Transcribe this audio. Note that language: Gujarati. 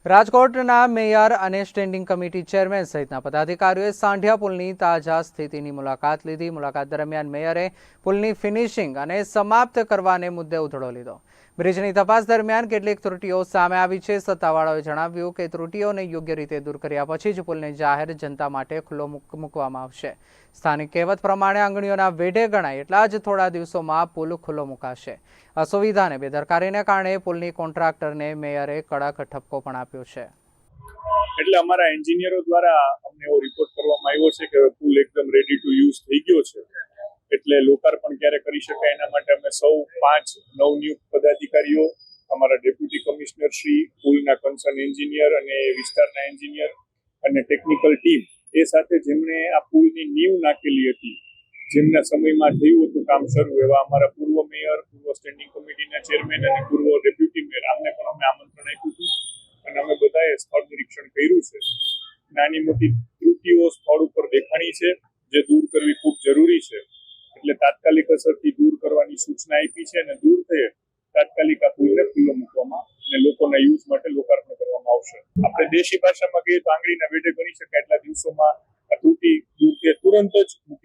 રાજકોટના મેયર અને સ્ટેન્ડિંગ કમિટી ચેરમેન સહિતના પદાધિકારીઓએ સાંઢિયા પુલની તાજા સ્થિતિની મુલાકાત લીધી. મુલાકાત દરમિયાન મેયરે પુલની ફિનિશિંગ અને સમાપ્ત કરવાને મુદ્દે ઉધડો લીધો. બ્રિજની તપાસ દરમિયાન કેટલીક ત્રુટીઓ સામે આવી છે. સત્તાવાળાઓએ જણાવ્યું કે ત્રુટીઓને યોગ્ય રીતે દૂર કર્યા પછી જ પુલને જાહેર જનતા માટે ખુલ્લો મૂકવામાં આવશે. સ્થાનિક કહેવત પ્રમાણે આંગળીઓના વેઢે ગણાય એટલા જ થોડા દિવસોમાં પુલ ખુલ્લો મુકાશે. અસુવિધા અને બેદરકારીને કારણે પુલની કોન્ટ્રાક્ટરને મેયરે કડક ઠપકો પણ આપ્યો છે. એટલે અમારા એન્જિનિયરો દ્વારા અમને એવો રિપોર્ટ કરવામાં આવ્યો છે કે પુલ એકદમ રેડી ટુ યુઝ થઈ ગયો છે, એટલે લોકાર્પણ ક્યારે કરી શકાય એના માટે અમે સૌ 5 નવનિયુક્ત પદાધિકારીઓ, અમારા ડેપ્યુટી કમિશનર શ્રી, પુલના કન્સર્ન એન્જિનિયર અને વિસ્તારના એન્જિનિયર અને ટેકનિકલ ટીમ એ સાથે જેમણે આ પુલની નીંવ નાખેલી હતી, જેમના સમયમાં થયું હતું કામ શરૂ, એવા અમારા પૂર્વ મેયર, પૂર્વ સ્ટેન્ડિંગ કમિટીના ચેરમેન અને પૂર્વ ડેપ્યુટી મેયર, આમને પણ અમે આમંત્રણ આપ્યું હતું અને અમે બધાએ સ્થળ નિરીક્ષણ કર્યું છે. નાની મોટી ત્રુટીઓ સ્થળ ઉપર દેખાણી છે જે દૂર કરવી ખૂબ જરૂરી છે, એટલે તાત્કાલિક અસરથી દૂર કરવાની સૂચના આપી છે અને દૂર થઈ તાત્કાલિક આ પુલને ખુલ્લો મૂકવામાં અને લોકોના યુઝ માટે લોકાર્પણ કરવામાં આવશે. આપણે દેશી ભાષામાં કહીએ તો આંગળીના વેઢે ગણી શકાય એટલા દિવસોમાં આ ત્રુટી દૂર તુરંત જ મૂકી